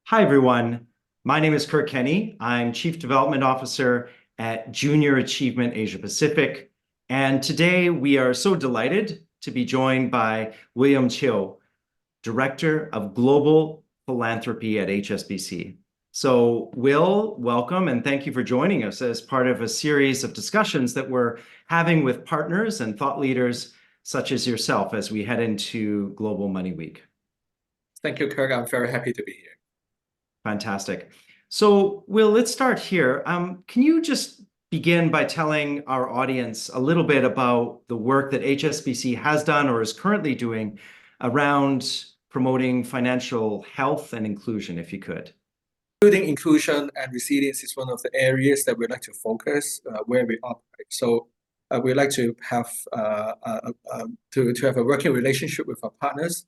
Hi, everyone. My name is Kirk Kenny. I'm Chief Development Officer at Junior Achievement Asia Pacific. And today we are so delighted to be joined by William Chiu, Director of Global Philanthropy at HSBC. So, Will, welcome and thank you for joining us as part of a series of discussions that we're having with partners and thought leaders such as yourself as we head into Global Money Week. Thank you, Kirk. I'm very happy to be here. Fantastic. So, Will, let's start here. Can you just begin by telling our audience a little bit about the work that HSBC has done or is currently doing around promoting financial health and inclusion, if you could? Building inclusion and resilience is one of the areas that we like to focus where we operate. So we like to have to have a working relationship with our partners,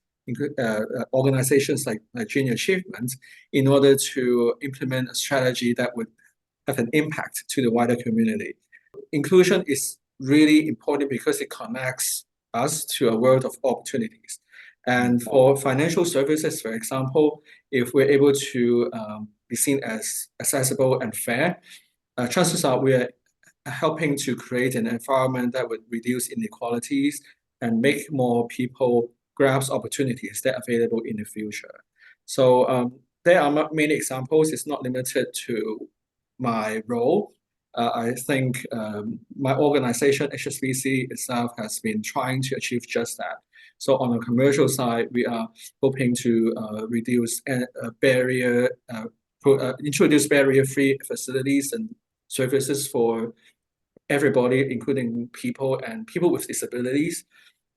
organizations like Junior Achievement, in order to implement a strategy that would have an impact to the wider community. Inclusion is really important because it connects us to a world of opportunities. And for financial services, for example, if we're able to be seen as accessible and fair, chances are we're helping to create an environment that would reduce inequalities and make more people grasp opportunities that are available in the future. So there are many examples. It's not limited to my role. I think my organization, HSBC itself, has been trying to achieve just that. So on the commercial side, we are hoping to reduce barrier, introduce barrier-free facilities and services for everybody, including people and people with disabilities.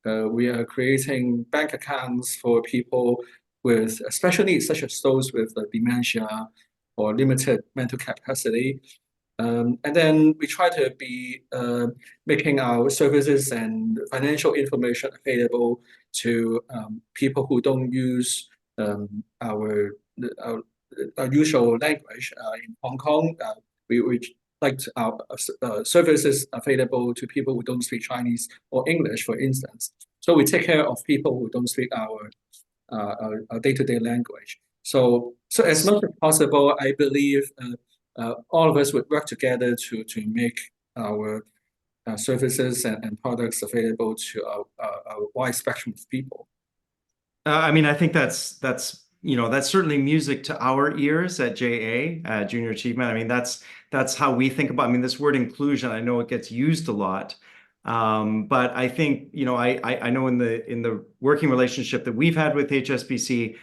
We are creating bank accounts for people with special needs, such as those with dementia or limited mental capacity. And then we try to be making our services and financial information available to people who don't use our usual language. In Hong Kong, we like our services available to people who don't speak Chinese or English, for instance. So we take care of people who don't speak our day-to-day language. So as much as possible, I believe all of us would work together to make our services and products available to a wide spectrum of people. I think that's certainly music to our ears at JA, Junior Achievement. That's how we think about. This word inclusion. I know it gets used a lot, but I think I know in the working relationship that we've had with HSBC,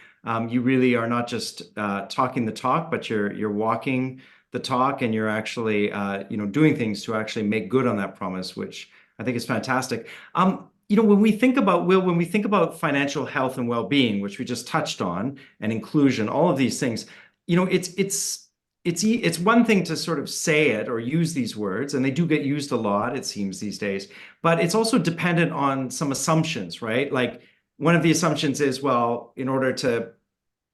you really are not just talking the talk, but you're walking the talk, and you're actually doing things to actually make good on that promise, which I think is fantastic. When we think about financial health and well-being, which we just touched on, and inclusion, all of these things, it's one thing to sort of say it or use these words, and they do get used a lot, it seems, these days, but it's also dependent on some assumptions, right? Like one of the assumptions is, well, in order to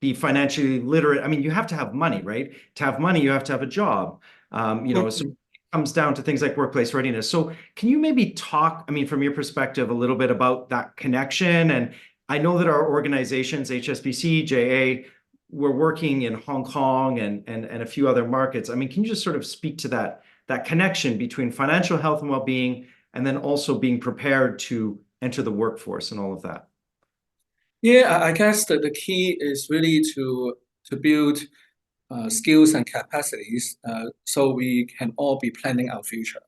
be financially literate, you have to have money, right? To have money, you have to have a job. So it comes down to things like workplace readiness. So can you maybe talk, from your perspective, a little bit about that connection? And I know that our organizations, HSBC, JA, we're working in Hong Kong and a few other markets. Can you just sort of speak to that connection between financial health and well-being, and then also being prepared to enter the workforce and all of that? Yeah, I guess that the key is really to build skills and capacities so we can all be planning our future.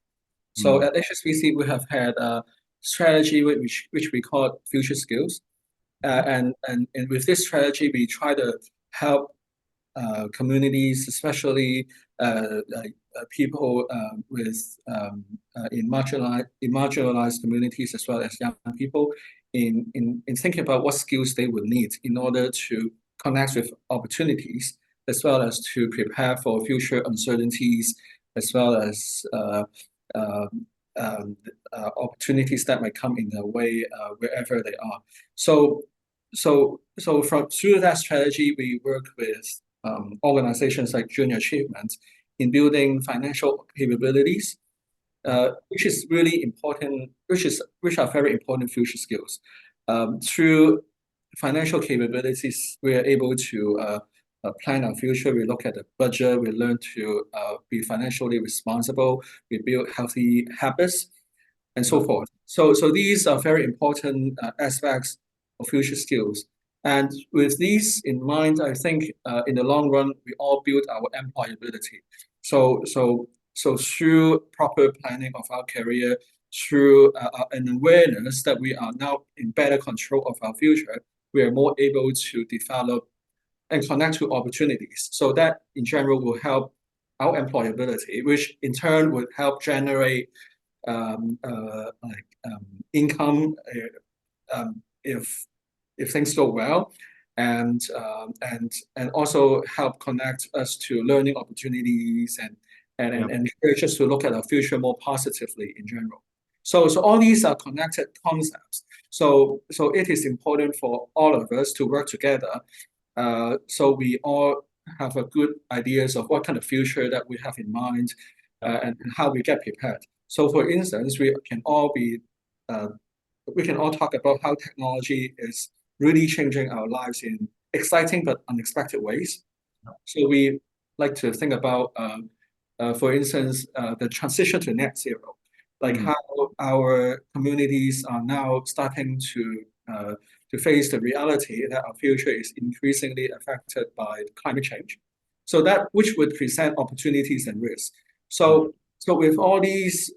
So at HSBC, we have had a strategy which we call future skills. And with this strategy, we try to help communities, especially people in marginalized communities, as well as young people, in thinking about what skills they would need in order to connect with opportunities, as well as to prepare for future uncertainties, as well as opportunities that might come in their way wherever they are. So through that strategy, we work with organizations like Junior Achievement in building financial capabilities, which is really important, which are very important future skills. Through financial capabilities, we are able to plan our future. We look at the budget. We learn to be financially responsible. We build healthy habits, and so forth. So these are very important aspects of future skills. And with these in mind, I think in the long run, we all build our employability. So through proper planning of our career, through an awareness that we are now in better control of our future, we are more able to develop and connect to opportunities. So that in general will help our employability, which in turn would help generate income if things go well, and also help connect us to learning opportunities and encourage us to look at our future more positively in general. So all these are connected concepts. So it is important for all of us to work together. So we all have a good ideas of what kind of future that we have in mind, and how we get prepared. So for instance, we can all talk about how technology is really changing our lives in exciting but unexpected ways. So we like to think about, for instance, the transition to net zero, like how our communities are now starting to face the reality that our future is increasingly affected by climate change. So that which would present opportunities and risks. So with all these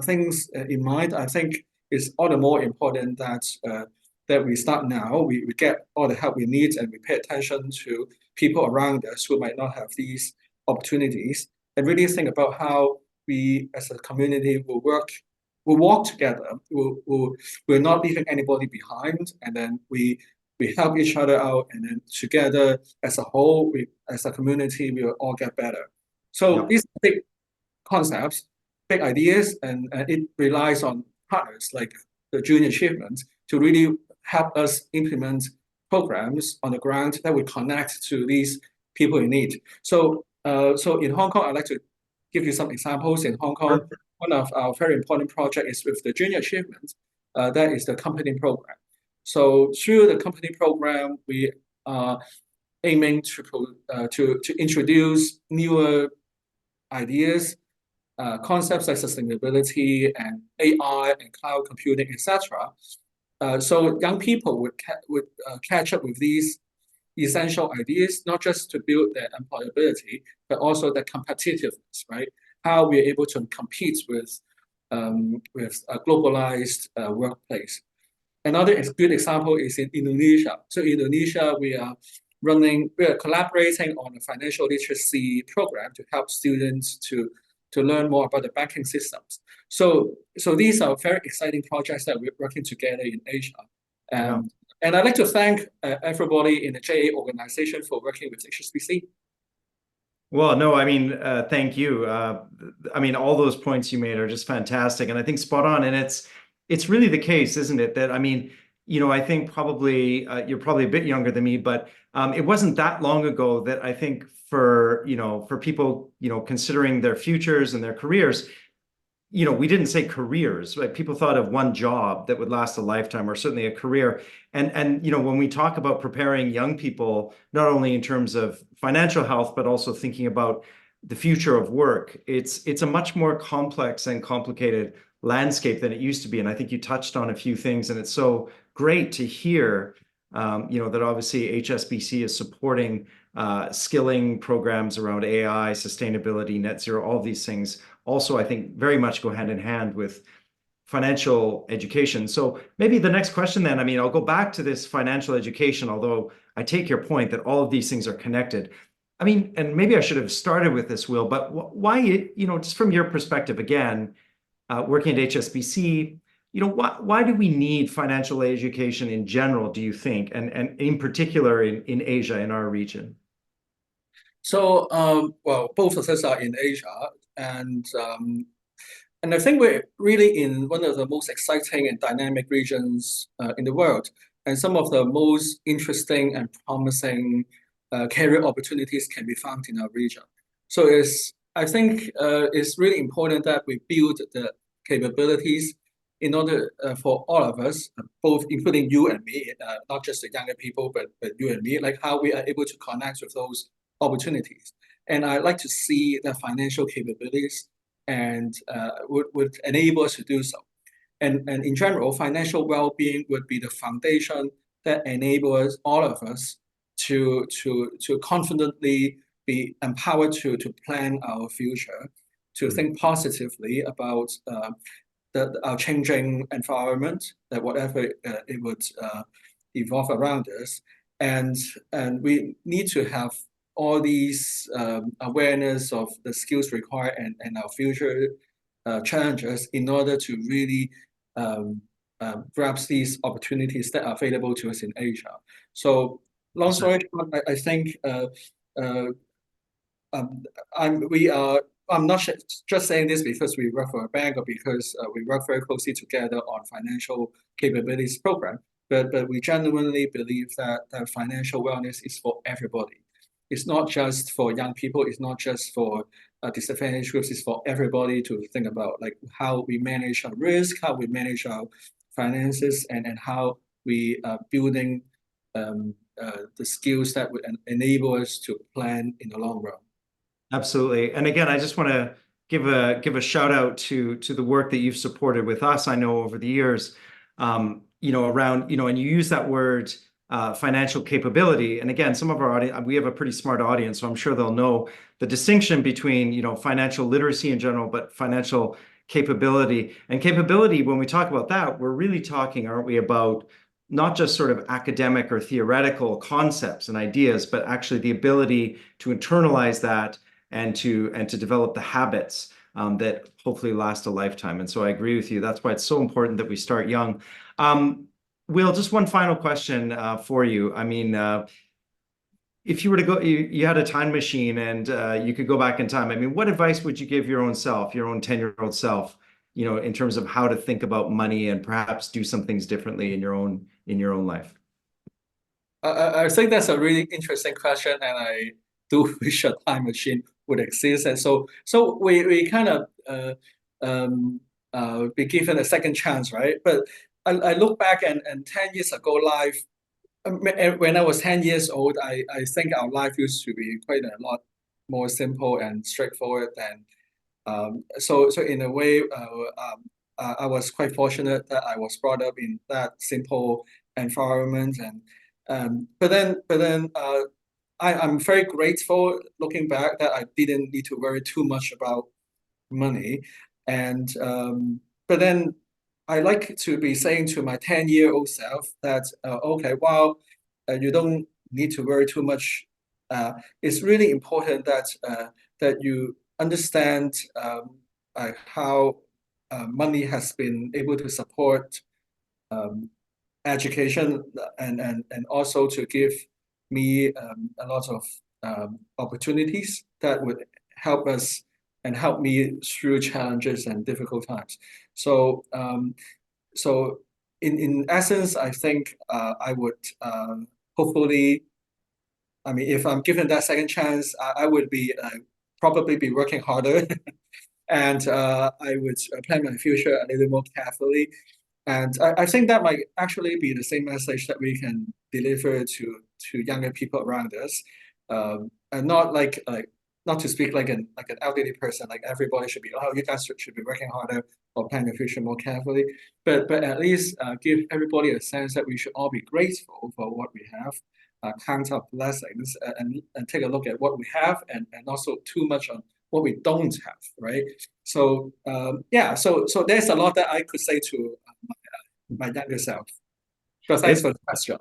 things in mind, I think it's all the more important that we start now. We get all the help we need, and we pay attention to people around us who might not have these opportunities, and really think about how we as a community will walk together. We're not leaving anybody behind, and then we help each other out, and then together as a whole, as a community, we will all get better. So these big concepts, big ideas, and it relies on partners like the Junior Achievement to really help us implement programs on the ground that will connect to these people in need. So in Hong Kong, I'd like to give you some examples. In Hong Kong, one of our very important projects is with the Junior Achievement. That is the company program. So through the company program, we are aiming to introduce newer ideas, concepts like sustainability and AI and cloud computing, etc. So young people would catch up with these essential ideas, not just to build their employability, but also their competitiveness, right? How we're able to compete with a globalized workplace. Another good example is in Indonesia. So in Indonesia, we are collaborating on a financial literacy program to help students to learn more about the banking systems. So these are very exciting projects that we're working together in Asia. And I'd like to thank everybody in the JA organization for working with HSBC. Well, no, I mean, thank you. I mean, all those points you made are just fantastic, and I think spot on. And it's really the case, isn't it? That I mean, I think probably you're probably a bit younger than me, but it wasn't that long ago that I think for people, considering their futures and their careers, we didn't say careers, right? People thought of one job that would last a lifetime, or certainly a career. And when we talk about preparing young people, not only in terms of financial health, but also thinking about the future of work, it's a much more complex and complicated landscape than it used to be. And I think you touched on a few things, and it's so great to hear, that obviously HSBC is supporting skilling programs around AI, sustainability, net zero, all these things. Also, I think very much go hand in hand with financial education. So maybe the next question then, I mean, I'll go back to this financial education, although I take your point that all of these things are connected. I mean, and maybe I should have started with this, Will, but why, just from your perspective, again, working at HSBC, why do we need financial education in general, do you think, and in particular in Asia, in our region? So, well, both of us are in Asia, and I think we're really in one of the most exciting and dynamic regions in the world, and some of the most interesting and promising career opportunities can be found in our region. So I think it's really important that we build the capabilities in order for all of us, both including you and me, not just the younger people, but you and me, like how we are able to connect with those opportunities. And I like to see the financial capabilities and would enable us to do so. And in general, financial well-being would be the foundation that enables all of us to confidently be empowered to plan our future, to think positively about our changing environment, that whatever it would evolve around us, and we need to have all these awareness of the skills required and our future challenges in order to really grasp these opportunities that are available to us in Asia. So, long story short, I think I'm not just saying this because we work for a bank or because we work very closely together on financial capabilities program, but we genuinely believe that financial wellness is for everybody. It's not just for young people. It's not just for disadvantaged groups. It's for everybody to think about, like how we manage our risk, how we manage our finances, and how we are building the skills that would enable us to plan in the long run. Absolutely. And again, I just want to give a shout out to the work that you've supported with us. I know over the years, around, and you use that word financial capability. And again, some of our audience, we have a pretty smart audience, so I'm sure they'll know the distinction between, financial literacy in general, but financial capability. And capability, when we talk about that, we're really talking, aren't we, about not just sort of academic or theoretical concepts and ideas, but actually the ability to internalize that and to develop the habits that hopefully last a lifetime. And so I agree with you. That's why it's so important that we start young. Will, just one final question for you. I mean, if you were to go, you had a time machine and you could go back in time. I mean, what advice would you give your own self, your own 10-year-old self, in terms of how to think about money and perhaps do some things differently in your own life? I think that's a really interesting question, and I do wish a time machine would exist. And so we kind of be given a second chance, right? But I look back and 10 years ago, life, when I was 10 years old, I think our life used to be quite a lot more simple and straightforward than so in a way, I was quite fortunate that I was brought up in that simple environment, and but then I'm very grateful looking back that I didn't need to worry too much about money, and but then I like to be saying to my 10-year-old self that okay, while you don't need to worry too much, it's really important that you understand how money has been able to support education and also to give me a lot of opportunities that would help us and help me through challenges and difficult times. So so in essence, I think I would hopefully, I mean, if I'm given that second chance, I would be probably be working harder and I would plan my future a little more carefully. And I think that might actually be the same message that we can deliver to younger people around us, and not like not to speak like an elderly person. Like everybody should be, oh, you guys should be working harder or plan your future more carefully. But at least give everybody a sense that we should all be grateful for what we have, count our blessings, and take a look at what we have, and also too much on what we don't have, right? So yeah, so there's a lot that I could say to my younger self. So thanks for the question.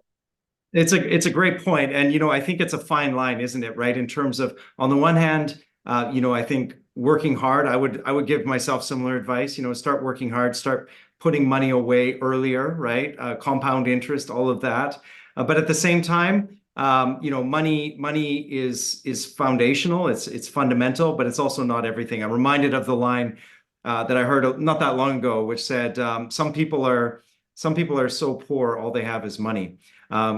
It's a great point. And, I think it's a fine line, isn't it? Right. In terms of, on the one hand, I think working hard, I would give myself similar advice, start working hard, start putting money away earlier, right? Compound interest, all of that. But at the same time, money is foundational. It's fundamental, but it's also not everything. I'm reminded of the line that I heard not that long ago, which said, some people are so poor, all they have is money.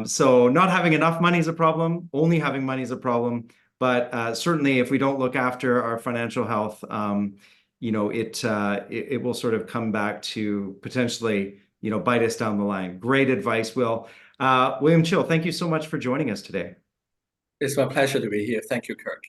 So not having enough money is a problem. Only having money is a problem. But certainly, if we don't look after our financial health, it will sort of come back to potentially, bite us down the line. Great advice, Will. William Chiu, thank you so much for joining us today. It's my pleasure to be here. Thank you, Kirk.